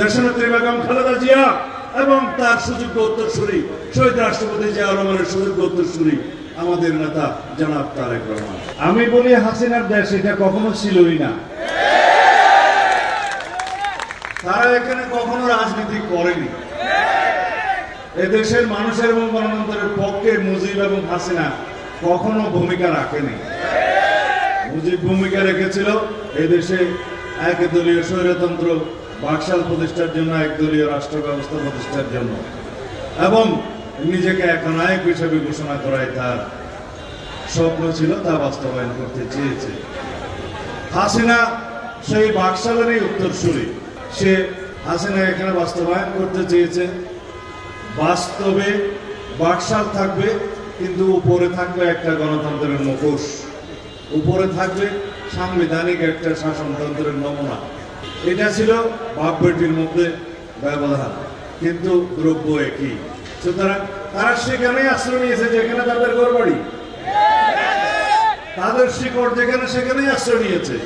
দেশনেত্রী বেগম খালেদা জিয়া এবং তার সুযোগ্য উত্তরসূরি শহীদ রাষ্ট্রপতি জিয়াউর রহমানের সুযোগ্য উত্তরসূরি আমাদের নেতা জনাব তারেক রহমান। আমি বলি হাসিনার দেশ এটা কখনো ছিলই না। তারা এখানে কখনো রাজনীতি করেনি। এদেশের মানুষের এবং গণতন্ত্রের পক্ষে মুজিব এবং হাসিনা কখনো ভূমিকা রাখেনি। মুজিব ভূমিকা রেখেছিল এদেশে একদলীয় স্বৈরতন্ত্র বাকশাল প্রতিষ্ঠার জন্য, একদলীয় রাষ্ট্র ব্যবস্থা প্রতিষ্ঠার জন্য, এবং নিজেকে একনায়ক হিসেবে ঘোষণা করায় তার স্বপ্ন ছিল, তা বাস্তবায়ন করতে চেয়েছে। হাসিনা সেই বাকশালেরই উত্তরসূরি। সে হাসিনা এখানে বাস্তবায়ন করতে চেয়েছে। বাস্তবে বাকশাল থাকবে, কিন্তু উপরে থাকবে একটা গণতন্ত্রের মুখোশ, উপরে থাকবে সাংবিধানিক একটা শাসনতন্ত্রের নমুনা। এটা ছিল বাপ বেটির মধ্যে ব্যবধান, কিন্তু দ্রব্য একই। সুতরাং তারা সেখানেই আশ্রয় নিয়েছে যেখানে তাদের ঘরবাড়ি, তাদের শিকড় যেখানে, সেখানেই আশ্রয় নিয়েছে।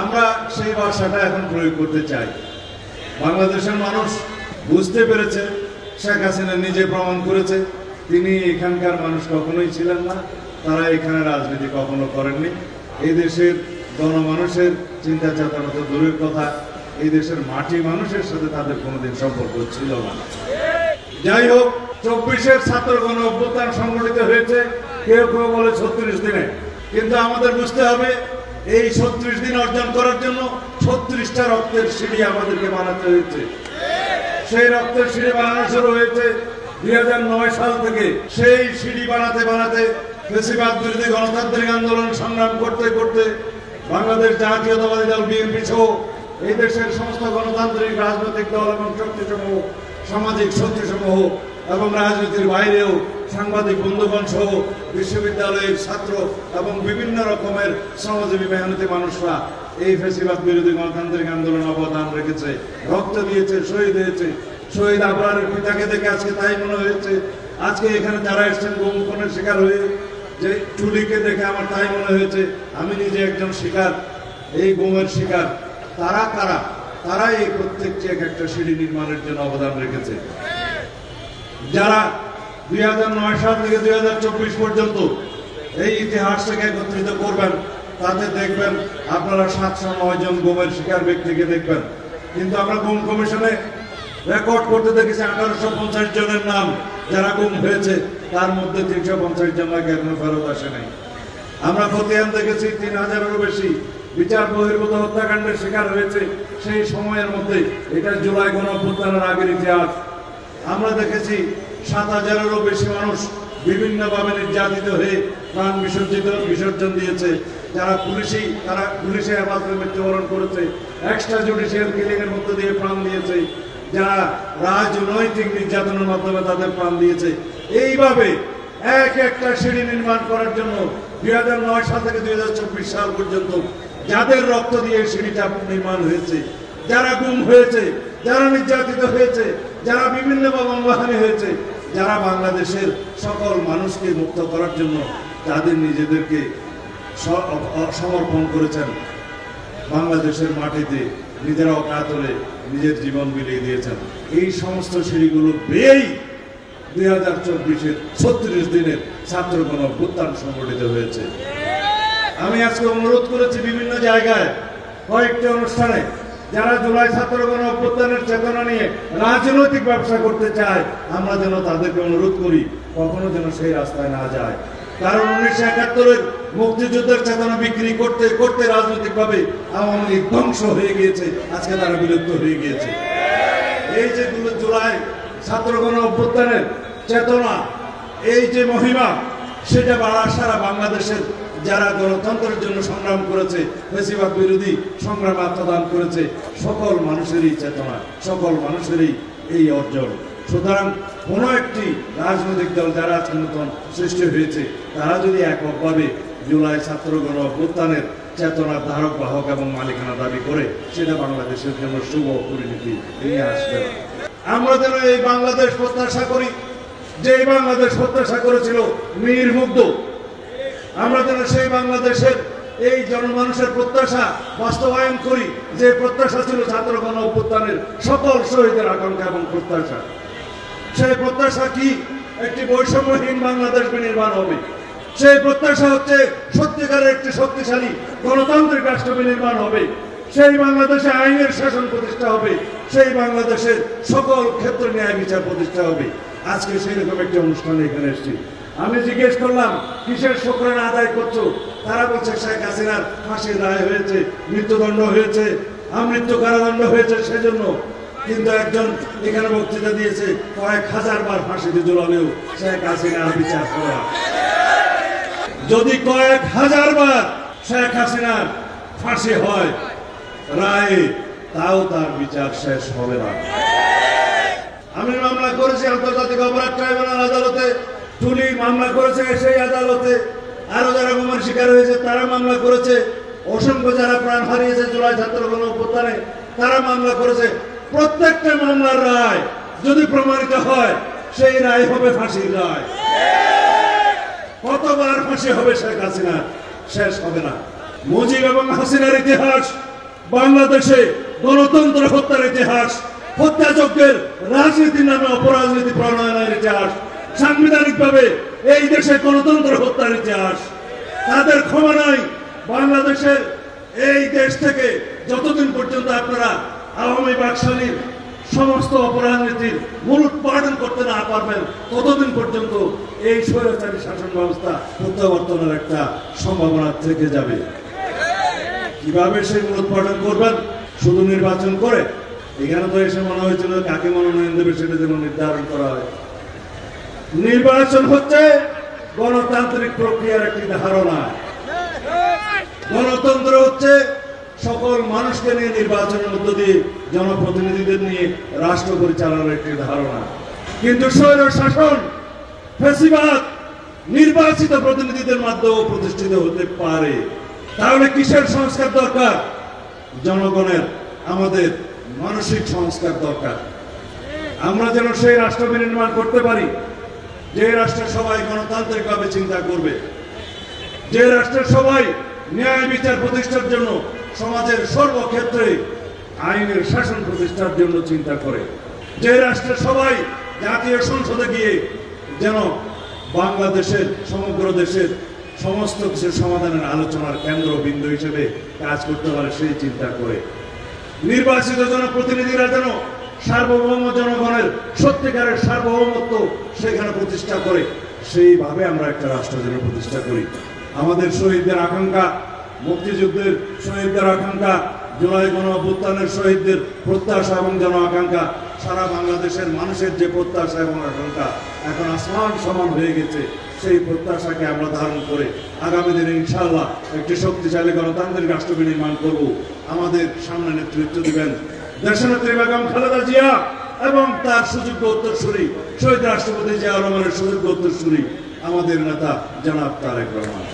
আমরা সেই ভাষাটা এখন প্রয়োগ করতে চাই। বাংলাদেশের মানুষ বুঝতে পেরেছে, শেখ হাসিনা নিজে প্রমাণ করেছে তিনি এখানকার মানুষ কখনোই ছিলেন না। তারা এখানে রাজনীতি কখনো করেননি। এই দেশের গণমানুষের চিন্তা চেতনা তো দূরের কথা, এই দেশের মাটি মানুষের সাথে তাদের কোনোদিন সম্পর্ক ছিল না। যাই হোক, 24-এর ছাত্র গণ অভ্যুত্থান সংগঠিত হয়েছে, কেউ কেউ বলে 36 দিনে। কিন্তু আমাদের বুঝতে হবে এই 36 দিন অর্জন করার জন্য 36টা রক্তের সিঁড়ি আমাদেরকে বানাতে হয়েছে। সেই রক্তের সিঁড়ি বানানো শুরু হয়েছে 2009 সাল থেকে। সেই সিঁড়ি বানাতে বানাতে ফ্যাসিবাদ বিরোধী গণতান্ত্রিক আন্দোলন সংগ্রাম করতে করতে বাংলাদেশ জাতীয়তাবাদী দল বিএনপি সহ এই দেশের সমস্ত গণতান্ত্রিক রাজনৈতিক দল এবং শক্তিসমূহ, সামাজিক শক্তিসমূহ এবং রাজনীতির বাইরেও সাংবাদিক বন্ধুগণ সহ বিশ্ববিদ্যালয়ের ছাত্র এবং বিভিন্ন রকমের শ্রমজীবী মেহনতি মানুষরা এই ফ্যাসিবাদ বিরোধী গণতান্ত্রিক আন্দোলন অবদান রেখেছে, রক্ত দিয়েছে, শহীদ হয়েছে। শহীদ আবরারের পিতাকে দেখে আজকে তাই মনে হয়েছে। আজকে এখানে যারা এসছেন গুম খুনের শিকার হয়ে, যে চুলিকে দেখে আমার তাই মনে হয়েছে আমি নিজে একজন শিকার, এই গুমের শিকার। তারা কারা? তারা এই প্রত্যেকটি এক একটা সিঁড়ি নির্মাণের জন্য অবদান রেখেছে। যারা 2009 সাল থেকে 2024 পর্যন্ত এই ইতিহাসটাকে একত্রিত করবেন, তাতে দেখবেন আপনারা 709 জন গুমের শিকার ব্যক্তিকে দেখবেন। কিন্তু আমরা গুম কমিশনে রেকর্ড করতে দেখেছি 1850 জনের নাম যারা গুম হয়েছে, তার মধ্যে 350 জন এখনো ফেরত আসে নাই। আমরা খতিয়ান দেখেছি 3000-এরও বেশি বিচার বহির্ভূত হত্যাকাণ্ডের শিকার হয়েছে সেই সময়ের মধ্যে। এটা জুলাই গণঅভ্যুত্থানের আগের ইতিহাস। আমরা দেখেছি 7000-এরও বেশি মানুষ বিভিন্নভাবে নির্যাতিত হয়ে প্রাণ বিসর্জন দিয়েছে। যারা পুলিশে হেফাজতে মৃত্যুবরণ করেছে, এক্সট্রা জুডিশিয়াল কিলিং এর মধ্যে দিয়ে প্রাণ দিয়েছে, যারা রাজনৈতিক নির্যাতনের মাধ্যমে তাদের প্রাণ দিয়েছে। এইভাবে এক একটা সিঁড়ি নির্মাণ করার জন্য 2009 সাল থেকে 2024 সাল পর্যন্ত যাদের রক্ত দিয়ে সিঁড়িটা নির্মাণ হয়েছে, যারা গুম হয়েছে, যারা নির্যাতিত হয়েছে, যারা বিভিন্নভাবে অঙ্গহানি হয়েছে, যারা বাংলাদেশের সকল মানুষকে মুক্ত করার জন্য তাদের নিজেদেরকে সমর্পণ করেছেন, বাংলাদেশের মাটিতে নিজেরা অকাতরে নিজের জীবন বিলিয়ে দিয়েছেন, এই সমস্ত সিঁড়িগুলো বেয়েই 2024-এর 36 দিনের ছাত্র গণঅভ্যুত্থান সংগঠিত হয়েছে। আমি আজকে অনুরোধ করেছি বিভিন্ন জায়গায়, কয়েকটি অনুষ্ঠানে, যারা জুলাই ছাত্র গণঅভ্যুত্থানের চেতনা নিয়ে রাজনৈতিক ব্যবসা করতে চায়, আমরা যেন তাদেরকে অনুরোধ করি কখনো যেন সেই রাস্তায় না যায়। কারণ 1971-এর মুক্তিযুদ্ধের চেতনা বিক্রি করতে করতে রাজনৈতিকভাবে আওয়ামী লীগ ধ্বংস হয়ে গিয়েছে, আজকে তারা বিলুপ্ত হয়ে গিয়েছে। এই যে জুলাই ছাত্র গণঅভ্যুত্থানের চেতনা, এই যে মহিমা, সেটা সারা বাংলাদেশের যারা গণতন্ত্রের জন্য সংগ্রাম করেছে, ফ্যাসিবাদ বিরোধী সংগ্রামে আত্মদান করেছে, সকল মানুষেরই চেতনা, সকল মানুষেরই এই অর্জন। সুতরাং কোন একটি রাজনৈতিক দল যারা আজকে নতুন সৃষ্টি হয়েছে, তারা যদি এককভাবে জুলাই ছাত্র গণঅভ্যুত্থানের চেতনার ধারক বাহক এবং মালিকানা দাবি করে, সেটা বাংলাদেশের জন্য শুভ পরিণতি নিয়ে আসবে না। আমরা যেন এই বাংলাদেশ প্রত্যাশা করি, যে বাংলাদেশ প্রত্যাশা করেছিল নির্মুগ্ধ। আমরা যেন সেই বাংলাদেশের এই জনমানুষের প্রত্যাশা বাস্তবায়ন করি, যে প্রত্যাশা ছিল ছাত্র গণ অভ্যুত্থানের সকল শহীদের আকাঙ্ক্ষা এবং প্রত্যাশা। সেই প্রত্যাশা কি? একটি বৈষম্যহীন বাংলাদেশ বিনির্মাণ হবে। সেই প্রত্যাশা হচ্ছে সত্যিকারের একটি শক্তিশালী গণতান্ত্রিক রাষ্ট্র বিনির্মাণ হবে। সেই বাংলাদেশে আইনের শাসন প্রতিষ্ঠা হবে। সেই বাংলাদেশের সকল ক্ষেত্রে ন্যায় বিচার প্রতিষ্ঠা হবে। আজকে সেই রকম একটি অনুষ্ঠানে এখানে এসেছি। আমি জিজ্ঞেস করলাম কিসের শুকরানা আদায় করছো? তারা বলছে শেখ হাসিনার ফাঁসির রায় হয়েছে, মৃত্যুদণ্ড হয়েছে, আমৃত্যু কারাদণ্ড হয়েছে সেজন্য। কিন্তু একজন এখানে বক্তৃতা দিয়েছে কয়েক হাজার বার ফাঁসিতে ঝুলালেও শেখ হাসিনার বিচার করা। যদি কয়েক হাজার বার শেখ হাসিনার ফাঁসি হয় রায়ে, তাও তার বিচার শেষ হবে না। আমি মামলা করেছি আন্তর্জাতিক অপরাধ ট্রাইব্যুনাল আদালতে, টুলি মামলা করেছে সেই আদালতে, আরো যারা গুমের শিকার হয়েছে তারা মামলা করেছে, অসংখ্য যারা প্রাণ হারিয়েছে জুলাই ছাত্র গণ অভ্যুত্থানে তারা মামলা করেছে। প্রত্যেকটা মামলার রায় যদি প্রমাণিত হয় সেই রায় হবে ফাঁসির রায়। কতবার ফাঁসি হবে শেখ হাসিনার, শেষ হবে না। মুজিব এবং হাসিনার ইতিহাস বাংলাদেশে গণতন্ত্র হত্যার ইতিহাস, হত্যাযজ্ঞের রাজনীতির নামে অপরাজনীতি প্রণয়নের ইতিহাস, সাংবিধানিকভাবে এই দেশে গণতন্ত্র হত্যার ইতিহাস। তাদের ক্ষমা নাই। বাংলাদেশের এই দেশ থেকে যতদিন পর্যন্ত আপনারা আওয়ামী বাকশালীর সমস্ত অপরাজনীতির মূলোৎপাটন করতে না পারবেন, ততদিন পর্যন্ত এই স্বৈরাচারী শাসন ব্যবস্থা প্রত্যাবর্তনের একটা সম্ভাবনা থেকে যাবে। কিভাবে সেই মূলোৎপাটন করবেন? শুধু নির্বাচন করে? এখানে তো এসে মনে হয়েছিল কাকে মনোনয়ন দেবে সেটা যেন নির্ধারণ করা হয়। নির্বাচন হচ্ছে গণতান্ত্রিক প্রক্রিয়ার একটি ধারণা। গণতন্ত্র হচ্ছে সকল মানুষকে নিয়ে নির্বাচনের মধ্য দিয়ে জনপ্রতিনিধিদের নিয়ে রাষ্ট্র পরিচালনার একটি ধারণা। কিন্তু স্বৈর শাসন, ফ্যাসিবাদ নির্বাচিত প্রতিনিধিদের মাধ্যমে প্রতিষ্ঠিত হতে পারে। তাহলে কিসের সংস্কার দরকার? জনগণের, আমাদের মানসিক সংস্কার দরকার। আমরা যেন সেই রাষ্ট্র বিনির্মাণ করতে পারি যে রাষ্ট্রের সবাই গণতান্ত্রিকভাবে চিন্তা করবে, যে রাষ্ট্রের সবাই ন্যায় বিচার প্রতিষ্ঠার জন্য সমাজের সর্বক্ষেত্রে আইনের শাসন প্রতিষ্ঠার জন্য চিন্তা করে, যে রাষ্ট্রের সবাই জাতীয় সংসদে গিয়ে যেন বাংলাদেশের, সমগ্র দেশের সমস্ত কিছুর সমাধানের আলোচনার কেন্দ্রবিন্দু হিসেবে কাজ করতে পারে সেই চিন্তা করে। নির্বাচিত জনপ্রতিনিধিরা যেন সার্বভৌম জনগণের সত্যিকারের সার্বভৌমত্ব সেখানে প্রতিষ্ঠা করে, সেইভাবে আমরা একটা রাষ্ট্র যেন প্রতিষ্ঠা করি। আমাদের শহীদদের আকাঙ্ক্ষা, মুক্তিযুদ্ধের শহীদদের আকাঙ্ক্ষা, জুলাই গণ অভ্যুত্থানের শহীদদের প্রত্যাশা এবং জন আকাঙ্ক্ষা, সারা বাংলাদেশের মানুষের যে প্রত্যাশা এবং আকাঙ্ক্ষা এখন আসমান সমান হয়ে গেছে, সেই প্রত্যাশাকে আমরা ধারণ করে আগামী দিনে ইনশাআল্লাহ একটি শক্তিশালী গণতান্ত্রিক রাষ্ট্র বিনির্মাণ করব। আমাদের সামনে নেতৃত্ব দিবেন দেশনেত্রী বেগম খালেদা জিয়া এবং তার সুযোগ্য উত্তরসূরি শহীদ রাষ্ট্রপতি জিয়া রহমানের সুযোগ্য উত্তরসূরি আমাদের নেতা জনাব তারেক রহমান।